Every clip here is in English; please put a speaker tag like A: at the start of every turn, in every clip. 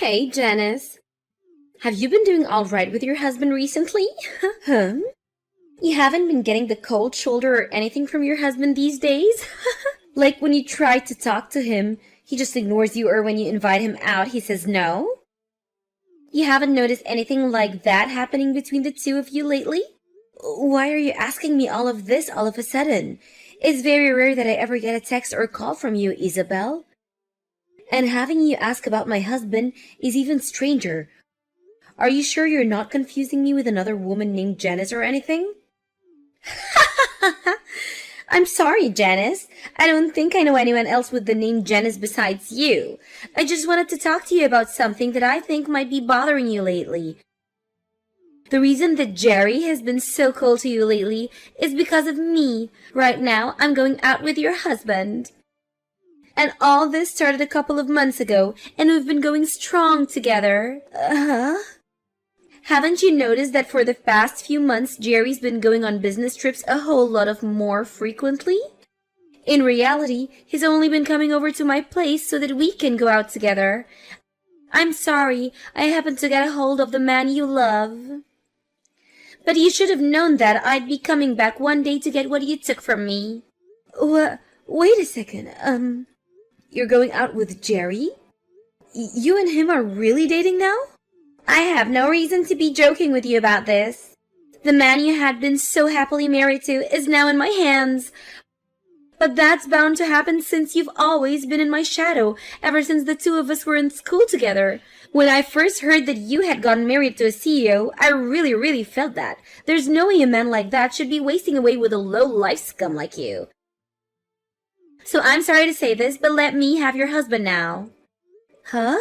A: Hey, Janice. Have you been doing all right with your husband recently? Huh? You haven't been getting the cold shoulder or anything from your husband these days? Like when you try to talk to him, he just ignores you, or when you invite him out, he says no? You haven't noticed anything like that happening between the two of you lately? Why are you asking me all of this all of a sudden? It's very rare that I ever get a text or call from you, Isabel. And having you ask about my husband is even stranger. Are you sure you're not confusing me with another woman named Janice or anything? I'm sorry, Janice. I don't think I know anyone else with the name Janice besides you. I just wanted to talk to you about something that I think might be bothering you lately. The reason that Jerry has been so cold to you lately is because of me. Right now, I'm going out with your husband. And all this started a couple of months ago, and we've been going strong together. Uh-huh. Haven't you noticed that for the past few months, Jerry's been going on business trips a whole lot of more frequently? In reality, he's only been coming over to my place so that we can go out together. I'm sorry, I happened to get a hold of the man you love. But you should have known that I'd be coming back one day to get what you took from me. Wait a second, you're going out with Jerry? You and him are really dating now? I have no reason to be joking with you about this. The man you had been so happily married to is now in my hands. But that's bound to happen since you've always been in my shadow, ever since the two of us were in school together. When I first heard that you had gotten married to a CEO, I really felt that. There's no way a man like that should be wasting away with a low-life scum like you. So I'm sorry to say this, but let me have your husband now. Huh?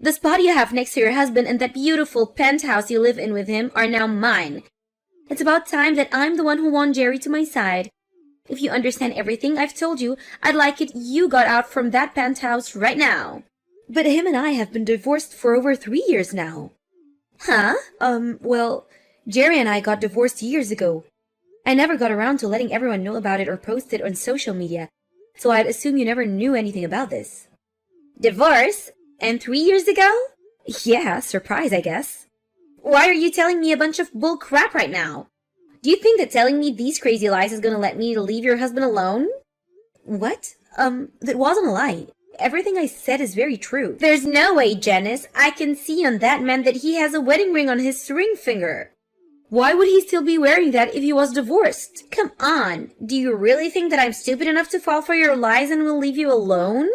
A: The spot you have next to your husband and that beautiful penthouse you live in with him are now mine. It's about time that I'm the one who won Jerry to my side. If you understand everything I've told you, I'd like it you got out from that penthouse right now. But him and I have been divorced for over 3 years now. Huh? Well, Jerry and I got divorced years ago. I never got around to letting everyone know about it or post it on social media, so I'd assume you never knew anything about this. Divorce? And 3 years ago? Yeah, surprise, I guess. Why are you telling me a bunch of bull crap right now? Do you think that telling me these crazy lies is gonna let me leave your husband alone? What? That wasn't a lie. Everything I said is very true. There's no way, Janice. I can see on that man that he has a wedding ring on his ring finger. Why would he still be wearing that if he was divorced? Come on. Do you really think that I'm stupid enough to fall for your lies and will leave you alone?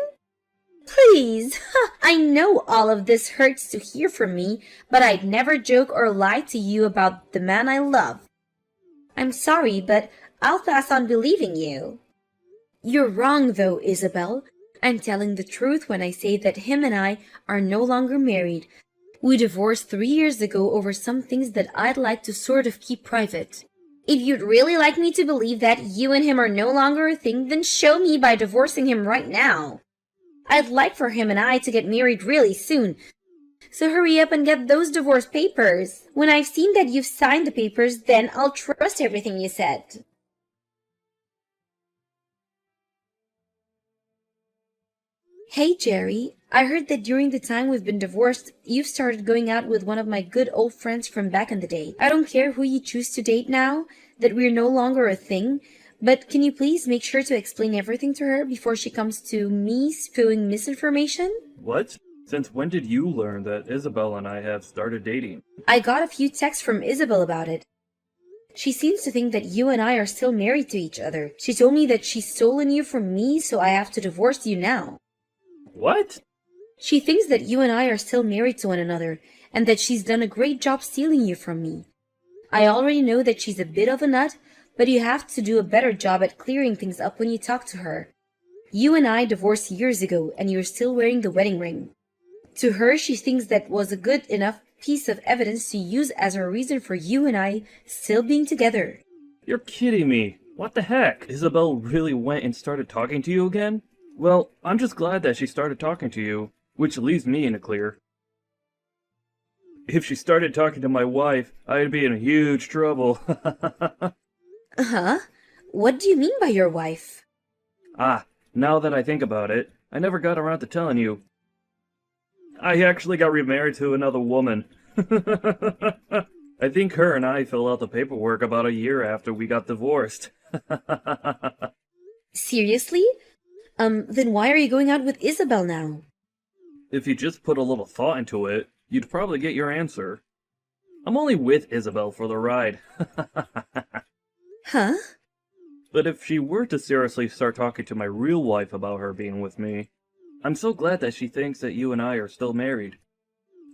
A: Please, I know all of this hurts to hear from me, but I'd never joke or lie to you about the man I love. I'm sorry, but I'll pass on believing you. You're wrong, though, Isabel. I'm telling the truth when I say that him and I are no longer married. We divorced 3 years ago over some things that I'd like to sort of keep private. If you'd really like me to believe that you and him are no longer a thing, then show me by divorcing him right now. I'd like for him and I to get married really soon. So hurry up and get those divorce papers. When I've seen that you've signed the papers, then I'll trust everything you said. Hey, Jerry. I heard that during the time we've been divorced, you've started going out with one of my good old friends from back in the day. I don't care who you choose to date now, that we're no longer a thing, but can you please make sure to explain everything to her before she comes to me spewing misinformation?
B: What? Since when did you learn that Isabel and I have started dating?
A: I got a few texts from Isabel about it. She seems to think that you and I are still married to each other. She told me that she's stolen you from me, so I have to divorce you now.
B: What?
A: She thinks that you and I are still married to one another, and that she's done a great job stealing you from me. I already know that she's a bit of a nut, but you have to do a better job at clearing things up when you talk to her. You and I divorced years ago, and you're still wearing the wedding ring. To her, she thinks that was a good enough piece of evidence to use as a reason for you and I still being together.
B: You're kidding me. What the heck? Isabel really went and started talking to you again? Well, I'm just glad that she started talking to you, which leaves me in the clear. If she started talking to my wife, I'd be in huge trouble.
A: Huh? What do you mean by your wife?
B: Now that I think about it, I never got around to telling you. I actually got remarried to another woman. I think her and I filled out the paperwork about a year after we got divorced.
A: Seriously? Then why are you going out with Isabel now?
B: If you just put a little thought into it, you'd probably get your answer. I'm only with Isabel for the ride.
A: Huh?
B: But if she were to seriously start talking to my real wife about her being with me, I'm so glad that she thinks that you and I are still married.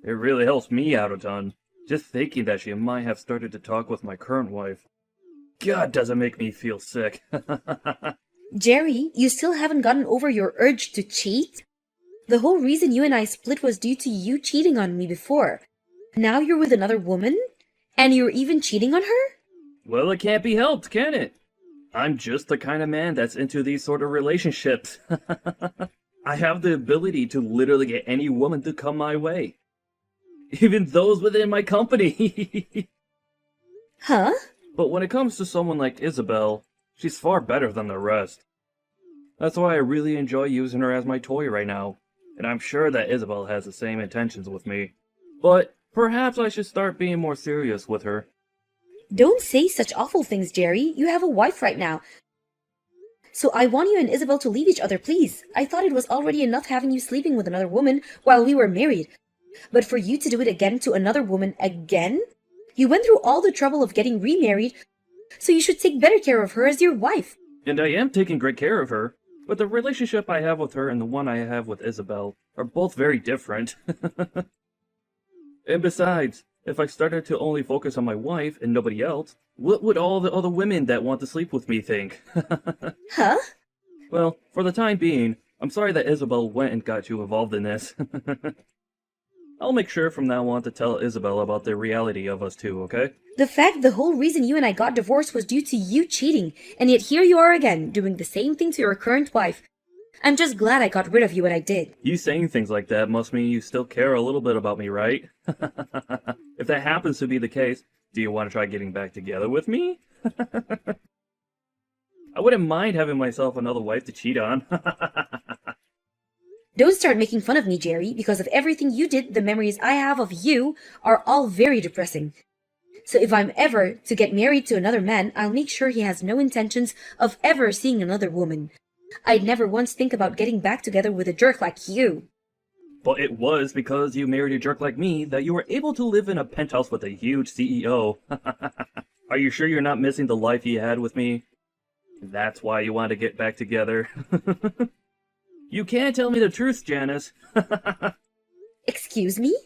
B: It really helps me out a ton, just thinking that she might have started to talk with my current wife. God, does it make me feel sick.
A: Jerry, you still haven't gotten over your urge to cheat? The whole reason you and I split was due to you cheating on me before. Now you're with another woman? And you're even cheating on her?
B: Well, it can't be helped, can it? I'm just the kind of man that's into these sort of relationships. I have the ability to literally get any woman to come my way. Even those within my company.
A: Huh?
B: But when it comes to someone like Isabel, she's far better than the rest. That's why I really enjoy using her as my toy right now. And I'm sure that Isabel has the same intentions with me. But perhaps I should start being more serious with her.
A: Don't say such awful things, Jerry. You have a wife right now. So I want you and Isabel to leave each other, please. I thought it was already enough having you sleeping with another woman while we were married. But for you to do it again to another woman again? You went through all the trouble of getting remarried, so you should take better care of her as your wife.
B: And I am taking great care of her. But the relationship I have with her and the one I have with Isabel are both very different. And besides, if I started to only focus on my wife and nobody else, what would all the other women that want to sleep with me think?
A: Huh?
B: Well, for the time being, I'm sorry that Isabel went and got you involved in this. I'll make sure from now on to tell Isabel about the reality of us two, okay?
A: The fact the whole reason you and I got divorced was due to you cheating, and yet here you are again, doing the same thing to your current wife. I'm just glad I got rid of you when I did.
B: You saying things like that must mean you still care a little bit about me, right? If that happens to be the case, do you want to try getting back together with me? I wouldn't mind having myself another wife to cheat on.
A: Don't start making fun of me, Jerry. Because of everything you did, the memories I have of you are all very depressing. So if I'm ever to get married to another man, I'll make sure he has no intentions of ever seeing another woman. I'd never once think about getting back together with a jerk like you.
B: But it was because you married a jerk like me that you were able to live in a penthouse with a huge CEO. Are you sure you're not missing the life you had with me? That's why you want to get back together. You can't tell me the truth, Janice.
A: Excuse me?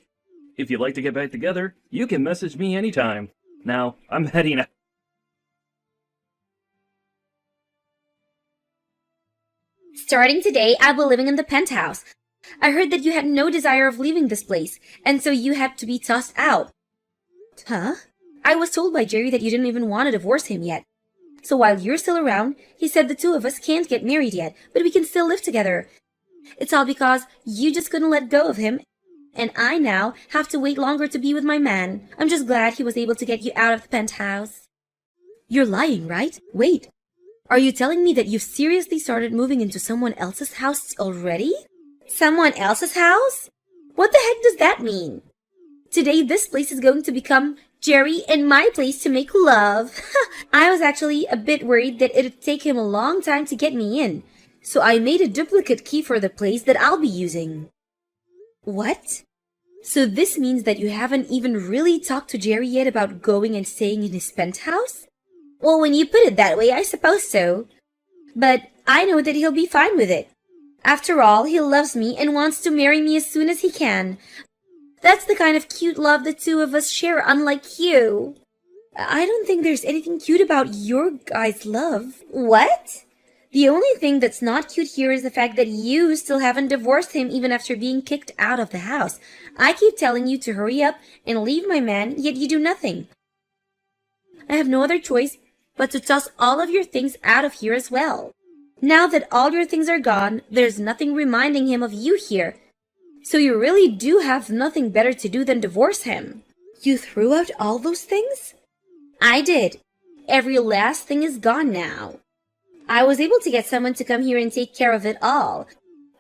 B: If you'd like to get back together, you can message me anytime. Now, I'm heading out.
A: Starting today, I'll be living in the penthouse. I heard that you had no desire of leaving this place, and so you had to be tossed out. Huh? I was told by Jerry that you didn't even want to divorce him yet. So while you're still around, he said the two of us can't get married yet, but we can still live together. It's all because you just couldn't let go of him, and I now have to wait longer to be with my man. I'm just glad he was able to get you out of the penthouse. You're lying, right? Wait. Are you telling me that you've seriously started moving into someone else's house already? Someone else's house? What the heck does that mean? Today, this place is going to become Jerry and my place to make love. I was actually a bit worried that it'd take him a long time to get me in, so I made a duplicate key for the place that I'll be using. What? So this means that you haven't even really talked to Jerry yet about going and staying in his penthouse? Well, when you put it that way, I suppose so. But I know that he'll be fine with it. After all, he loves me and wants to marry me as soon as he can. That's the kind of cute love the two of us share, unlike you. I don't think there's anything cute about your guys' love. What? The only thing that's not cute here is the fact that you still haven't divorced him even after being kicked out of the house. I keep telling you to hurry up and leave my man, yet you do nothing. I have no other choice but to toss all of your things out of here as well. Now that all your things are gone, there's nothing reminding him of you here. So you really do have nothing better to do than divorce him. You threw out all those things? I did. Every last thing is gone now. I was able to get someone to come here and take care of it all.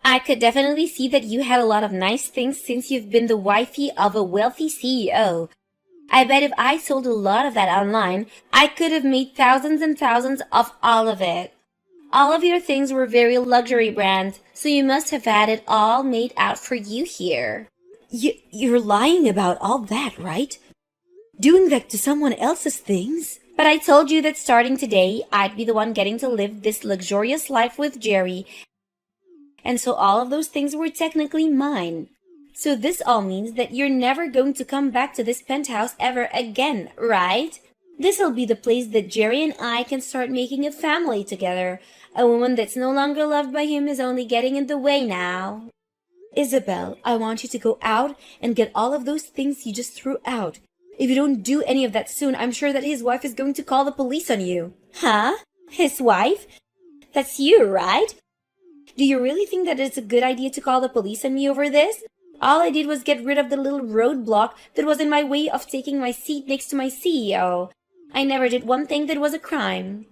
A: I could definitely see that you had a lot of nice things since you've been the wifey of a wealthy CEO. I bet if I sold a lot of that online, I could have made thousands and thousands of all of it. All of your things were very luxury brands, so you must have had it all made out for you here. You're lying about all that, right? Doing that to someone else's things? But I told you that starting today, I'd be the one getting to live this luxurious life with Jerry, and so all of those things were technically mine. So this all means that you're never going to come back to this penthouse ever again, right? This'll be the place that Jerry and I can start making a family together. A woman that's no longer loved by him is only getting in the way now. Isabel, I want you to go out and get all of those things you just threw out. If you don't do any of that soon, I'm sure that his wife is going to call the police on you. Huh? His wife? That's you, right? Do you really think that it's a good idea to call the police on me over this? All I did was get rid of the little roadblock that was in my way of taking my seat next to my CEO. I never did one thing that was a crime.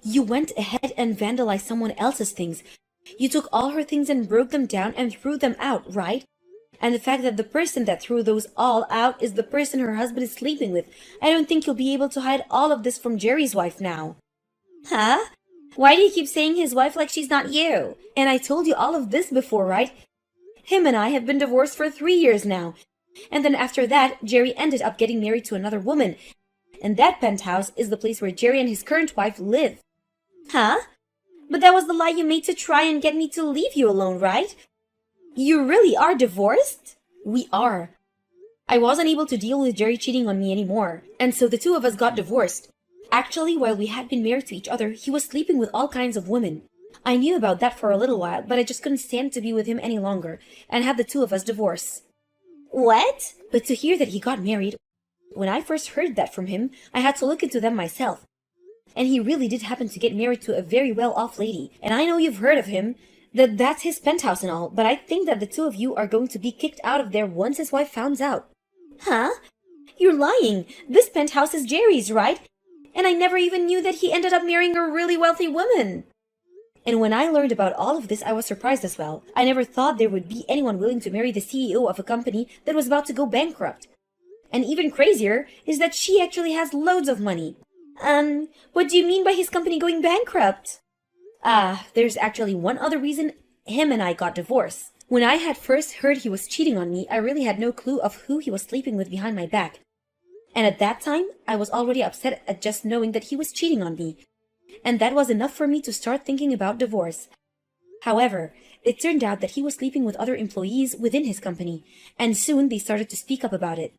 A: You went ahead and vandalized someone else's things. You took all her things and broke them down and threw them out, right? And the fact that the person that threw those all out is the person her husband is sleeping with. I don't think you'll be able to hide all of this from Jerry's wife now. Huh? Why do you keep saying his wife like she's not you? And I told you all of this before, right? Him and I have been divorced for 3 years now. And then after that, Jerry ended up getting married to another woman. And that penthouse is the place where Jerry and his current wife live. Huh? But that was the lie you made to try and get me to leave you alone, right? You really are divorced? We are. I wasn't able to deal with Jerry cheating on me anymore, and so the two of us got divorced. Actually, while we had been married to each other, he was sleeping with all kinds of women. I knew about that for a little while, but I just couldn't stand to be with him any longer, and had the two of us divorce. What? But to hear that he got married, when I first heard that from him, I had to look into them myself. And he really did happen to get married to a very well-off lady, and I know you've heard of him, that's his penthouse and all, but I think that the two of you are going to be kicked out of there once his wife finds out. Huh? You're lying. This penthouse is Jerry's, right? And I never even knew that he ended up marrying a really wealthy woman. And when I learned about all of this, I was surprised as well. I never thought there would be anyone willing to marry the CEO of a company that was about to go bankrupt. And even crazier is that she actually has loads of money. What do you mean by his company going bankrupt? There's actually one other reason him and I got divorced. When I had first heard he was cheating on me, I really had no clue of who he was sleeping with behind my back. And at that time, I was already upset at just knowing that he was cheating on me. And that was enough for me to start thinking about divorce. However, it turned out that he was sleeping with other employees within his company, and soon they started to speak up about it.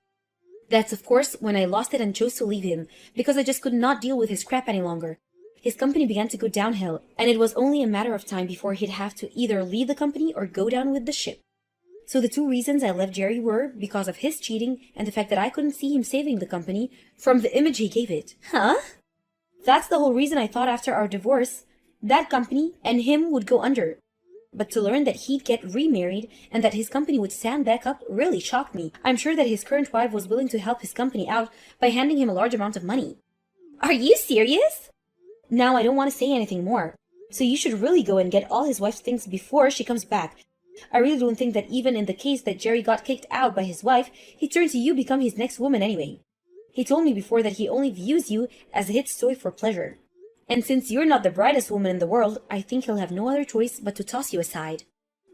A: That's of course when I lost it and chose to leave him, because I just could not deal with his crap any longer. His company began to go downhill, and it was only a matter of time before he'd have to either leave the company or go down with the ship. So the two reasons I left Jerry were because of his cheating and the fact that I couldn't see him saving the company from the image he gave it. Huh? That's the whole reason I thought after our divorce, that company and him would go under. But to learn that he'd get remarried and that his company would stand back up really shocked me. I'm sure that his current wife was willing to help his company out by handing him a large amount of money. Are you serious? Now I don't want to say anything more. So you should really go and get all his wife's things before she comes back. I really don't think that even in the case that Jerry got kicked out by his wife, he'd turn to you become his next woman anyway. He told me before that he only views you as a hit toy for pleasure. And since you're not the brightest woman in the world, I think he'll have no other choice but to toss you aside.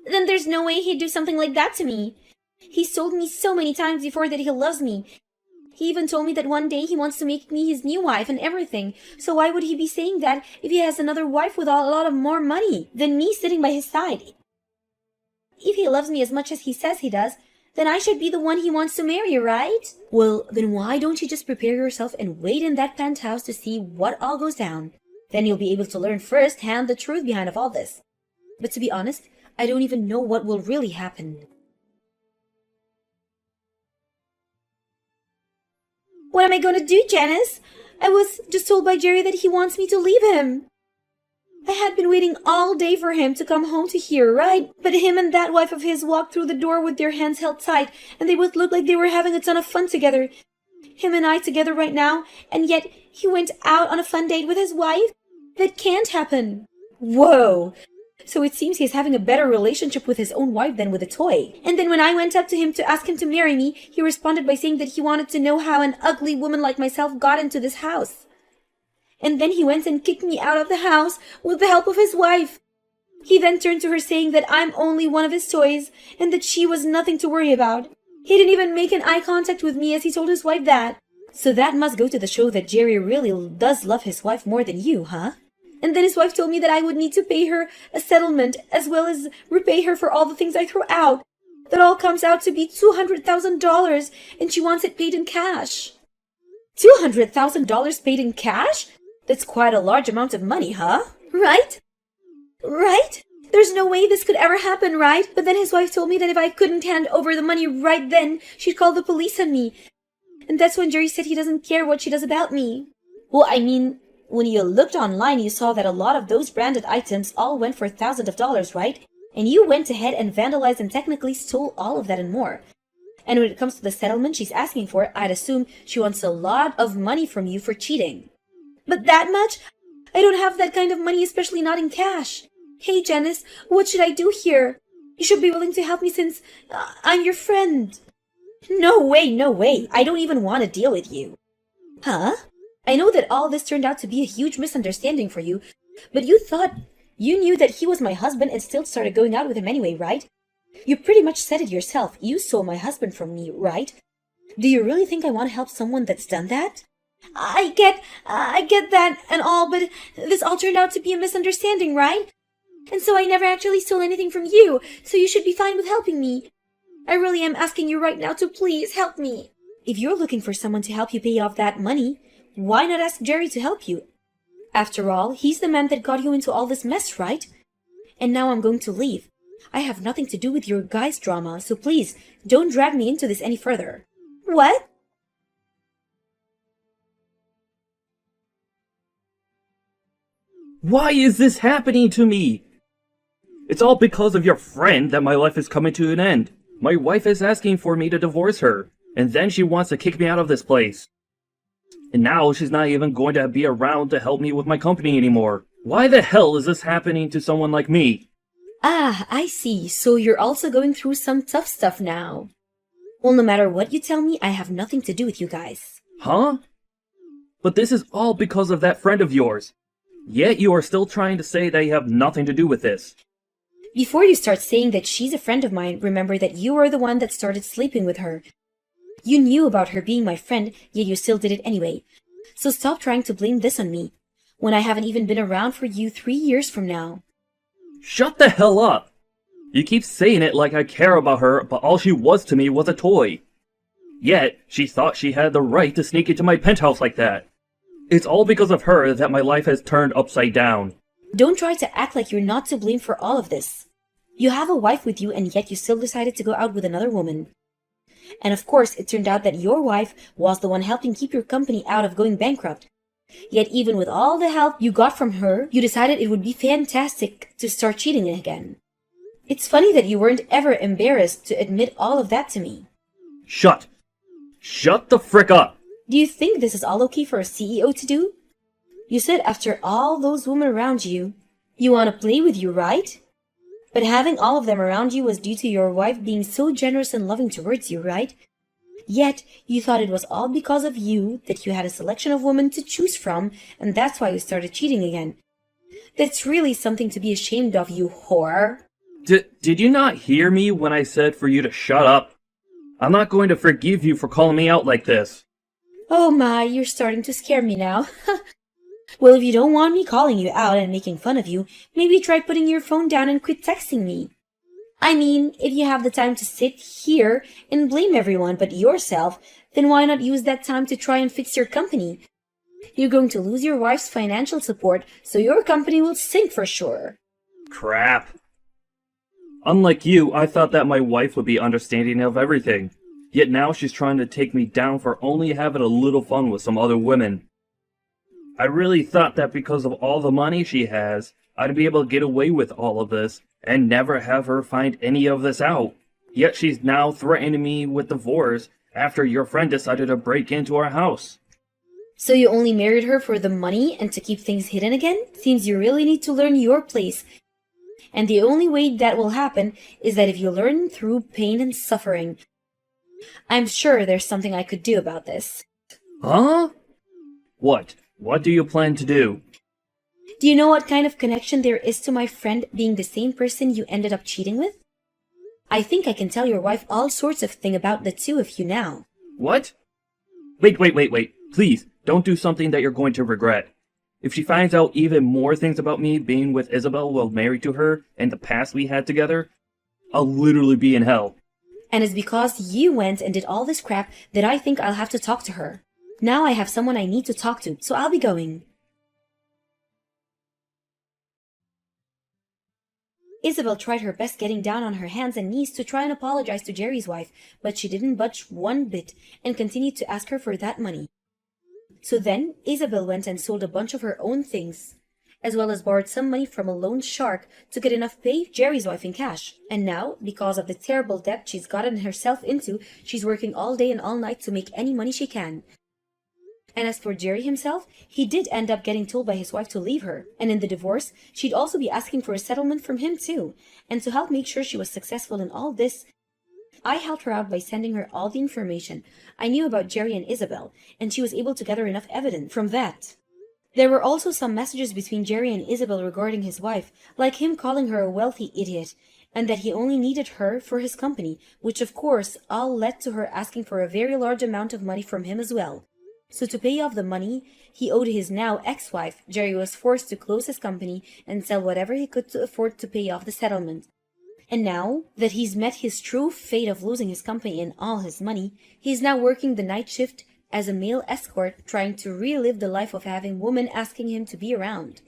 A: Then there's no way he'd do something like that to me. He's told me so many times before that he loves me. He even told me that one day he wants to make me his new wife and everything. So why would he be saying that if he has another wife with a lot of more money than me sitting by his side? If he loves me as much as he says he does, then I should be the one he wants to marry, right? Well, then why don't you just prepare yourself and wait in that penthouse to see what all goes down? Then you'll be able to learn firsthand the truth behind of all this. But to be honest, I don't even know what will really happen. What am I going to do, Janice? I was just told by Jerry that he wants me to leave him. I had been waiting all day for him to come home to here, right? But him and that wife of his walked through the door with their hands held tight, and they both looked like they were having a ton of fun together. Him and I together right now, and yet he went out on a fun date with his wife? That can't happen. Whoa! So it seems he's having a better relationship with his own wife than with a toy. And then when I went up to him to ask him to marry me, he responded by saying that he wanted to know how an ugly woman like myself got into this house. And then he went and kicked me out of the house with the help of his wife. He then turned to her saying that I'm only one of his toys and that she was nothing to worry about. He didn't even make an eye contact with me as he told his wife that. So that must go to show that Jerry really does love his wife more than you, huh? And then his wife told me that I would need to pay her a settlement as well as repay her for all the things I threw out. That all comes out to be $200,000 and she wants it paid in cash. $200,000 paid in cash? That's quite a large amount of money, huh? Right? Right? There's no way this could ever happen, right? But then his wife told me that if I couldn't hand over the money right then, she'd call the police on me. And that's when Jerry said he doesn't care what she does about me. Well, I mean, when you looked online, you saw that a lot of those branded items all went for thousands of dollars, right? And you went ahead and vandalized and technically stole all of that and more. And when it comes to the settlement she's asking for, I'd assume she wants a lot of money from you for cheating. But that much? I don't have that kind of money, especially not in cash. Hey, Janice, what should I do here? You should be willing to help me since I'm your friend. No way, no way. I don't even want to deal with you. Huh? I know that all this turned out to be a huge misunderstanding for you, but you thought you knew that he was my husband and still started going out with him anyway, right? You pretty much said it yourself. You stole my husband from me, right? Do you really think I want to help someone that's done that? I get that and all, but this all turned out to be a misunderstanding, right? And so I never actually stole anything from you, so you should be fine with helping me. I really am asking you right now to please help me. If you're looking for someone to help you pay off that money, why not ask Jerry to help you? After all, he's the man that got you into all this mess, right? And now I'm going to leave. I have nothing to do with your guys' drama, so please, don't drag me into this any further. What?
B: Why is this happening to me? It's all because of your friend that my life is coming to an end. My wife is asking for me to divorce her, and then she wants to kick me out of this place. And now she's not even going to be around to help me with my company anymore. Why the hell is this happening to someone like me?
A: Ah, I see. So you're also going through some tough stuff now. Well, no matter what you tell me, I have nothing to do with you guys.
B: Huh? But this is all because of that friend of yours. Yet you are still trying to say that you have nothing to do with this.
A: Before you start saying that she's a friend of mine, remember that you are the one that started sleeping with her. You knew about her being my friend, yet you still did it anyway. So stop trying to blame this on me, when I haven't even been around for you 3 years from now.
B: Shut the hell up! You keep saying it like I care about her, but all she was to me was a toy. Yet, she thought she had the right to sneak into my penthouse like that. It's all because of her that my life has turned upside down.
A: Don't try to act like you're not to blame for all of this. You have a wife with you and yet you still decided to go out with another woman. And of course, it turned out that your wife was the one helping keep your company out of going bankrupt. Yet even with all the help you got from her, you decided it would be fantastic to start cheating again. It's funny that you weren't ever embarrassed to admit all of that to me.
B: Shut the frick up!
A: Do you think this is all okay for a CEO to do? You said after all those women around you, you want to play with you, right? But having all of them around you was due to your wife being so generous and loving towards you, right? Yet, you thought it was all because of you that you had a selection of women to choose from, and that's why you started cheating again. That's really something to be ashamed of, you whore.
B: Did you not hear me when I said for you to shut up? I'm not going to forgive you for calling me out like this.
A: Oh my, you're starting to scare me now. Well, if you don't want me calling you out and making fun of you, maybe try putting your phone down and quit texting me. I mean, if you have the time to sit here and blame everyone but yourself, then why not use that time to try and fix your company? You're going to lose your wife's financial support, so your company will sink for sure.
B: Crap. Unlike you, I thought that my wife would be understanding of everything. Yet now she's trying to take me down for only having a little fun with some other women. I really thought that because of all the money she has, I'd be able to get away with all of this and never have her find any of this out. Yet she's now threatening me with divorce after your friend decided to break into our house.
A: So you only married her for the money and to keep things hidden again? Seems you really need to learn your place. And the only way that will happen is that if you learn through pain and suffering. I'm sure there's something I could do about this.
B: Huh? What? What do you plan to do?
A: Do you know what kind of connection there is to my friend being the same person you ended up cheating with? I think I can tell your wife all sorts of things about the two of you now.
B: What? Wait. Please, don't do something that you're going to regret. If she finds out even more things about me being with Isabel while married to her and the past we had together, I'll literally be in hell.
A: And it's because you went and did all this crap that I think I'll have to talk to her. Now I have someone I need to talk to, so I'll be going. Isabel tried her best getting down on her hands and knees to try and apologize to Jerry's wife, but she didn't budge one bit and continued to ask her for that money. So then, Isabel went and sold a bunch of her own things, as well as borrowed some money from a loan shark to get enough to pay Jerry's wife in cash. And now, because of the terrible debt she's gotten herself into, she's working all day and all night to make any money she can. And as for Jerry himself, he did end up getting told by his wife to leave her. And in the divorce, she'd also be asking for a settlement from him too. And to help make sure she was successful in all this, I helped her out by sending her all the information I knew about Jerry and Isabel, and she was able to gather enough evidence from that. There were also some messages between Jerry and Isabel regarding his wife, like him calling her a wealthy idiot, and that he only needed her for his company, which of course all led to her asking for a very large amount of money from him as well. So to pay off the money he owed his now ex-wife, Jerry was forced to close his company and sell whatever he could to afford to pay off the settlement. And now that he's met his true fate of losing his company and all his money, he's now working the night shift as a male escort, trying to relive the life of having women asking him to be around.